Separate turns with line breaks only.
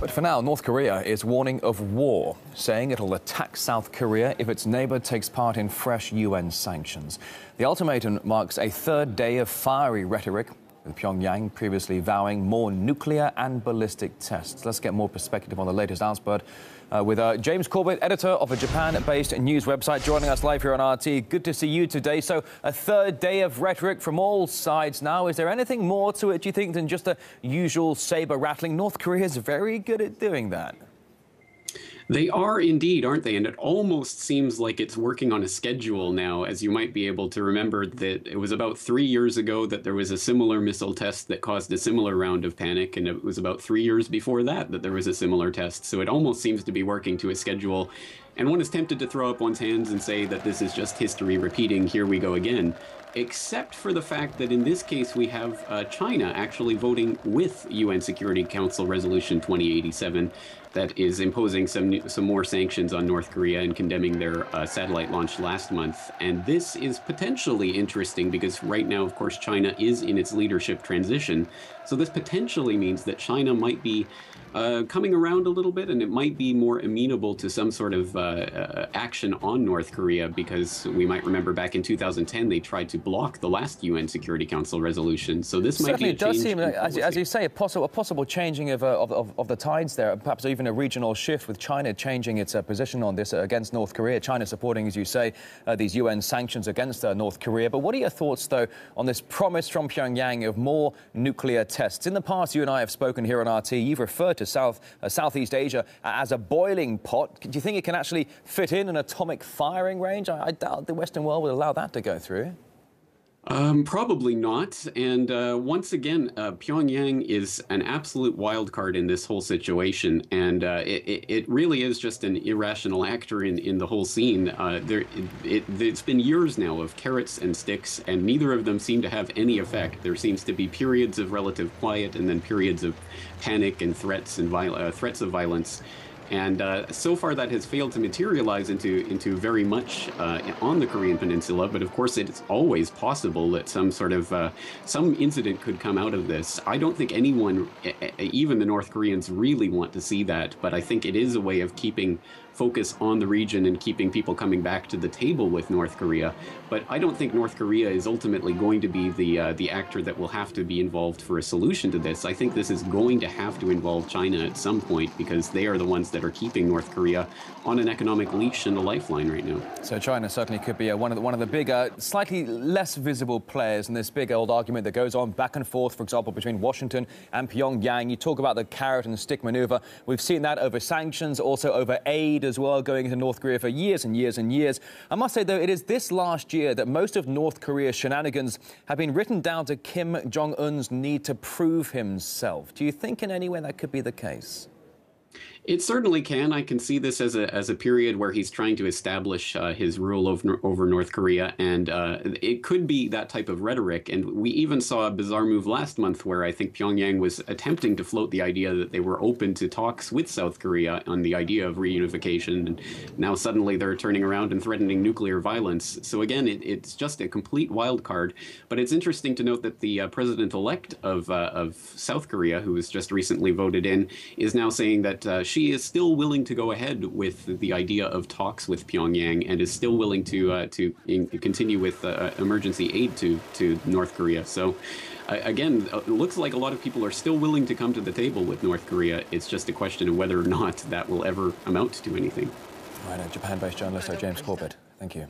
But for now, North Korea is warning of war, saying it'll attack South Korea if its neighbor takes part in fresh UN sanctions. The ultimatum marks a third day of fiery rhetoric, with Pyongyang previously vowing more nuclear and ballistic tests. Let's get more perspective on the latest outburst with James Corbett, editor of a Japan-based news website, joining us live here on RT. Good to see you today. So a third day of rhetoric from all sides now. Is there anything more to it, do you think, than just a usual saber rattling? North Korea is very good at doing that.
They are indeed, aren't they? And it almost seems like it's working on a schedule now, as you might be able to remember that it was about 3 years ago that there was a similar missile test that caused a similar round of panic, and it was about 3 years before that that there was a similar test. So it almost seems to be working to a schedule, and one is tempted to throw up one's hands and say that this is just history repeating, here we go again. Except for the fact that in this case we have China actually voting with UN Security Council Resolution 2087 that is imposing some more sanctions on North Korea and condemning their satellite launch last month. And this is potentially interesting because right now, of course, China is in its leadership transition. So this potentially means that China might be coming around a little bit, and it might be more amenable to some sort of action on North Korea, because we might remember back in 2010 they tried to block the last UN Security Council resolution. So this might be a change.
Certainly it does seem, as you say, a possible changing of the tides there, perhaps even a regional shift with China changing its position on this against North Korea. China supporting, as you say, these UN sanctions against North Korea. But what are your thoughts, though, on this promise from Pyongyang of more nuclear tests? In the past, you and I have spoken here on RT. You've referred to Southeast Asia as a boiling pot. Do you think it can actually fit in an atomic firing range? I doubt the Western world would allow that to go through.
Probably not. And once again, Pyongyang is an absolute wild card in this whole situation. And it really is just an irrational actor in the whole scene. It's been years now of carrots and sticks, and neither of them seem to have any effect. There seems to be periods of relative quiet and then periods of panic and threats and threats of violence. And so far that has failed to materialize into very much on the Korean Peninsula. But of course, it's always possible that some sort of some incident could come out of this. I don't think anyone, even the North Koreans, really want to see that. But I think it is a way of keeping focus on the region and keeping people coming back to the table with North Korea. But I don't think North Korea is ultimately going to be the actor that will have to be involved for a solution to this. I think this is going to have to involve China at some point, because they are the ones that are keeping North Korea on an economic leash and a lifeline right now.
So China certainly could be one of the bigger, slightly less visible players in this big old argument that goes on back and forth, for example, between Washington and Pyongyang. You talk about the carrot and stick maneuver. We've seen that over sanctions, also over aid as well, going into North Korea for years and years and years. I must say, though, it is this last year that most of North Korea's shenanigans have been written down to Kim Jong-un's need to prove himself. Do you think in any way that could be the case?
It certainly can. I can see this as a period where he's trying to establish his rule over North Korea, and it could be that type of rhetoric. And we even saw a bizarre move last month where I think Pyongyang was attempting to float the idea that they were open to talks with South Korea on the idea of reunification, and now suddenly they're turning around and threatening nuclear violence. So again, it's just a complete wild card. But it's interesting to note that the president-elect of South Korea, who was just recently voted in, is now saying that she is still willing to go ahead with the idea of talks with Pyongyang, and is still willing to continue with emergency aid to North Korea. So again, it looks like a lot of people are still willing to come to the table with North Korea. It's just a question of whether or not that will ever amount to anything.
Right, Japan-based journalist James Corbett. Thank you.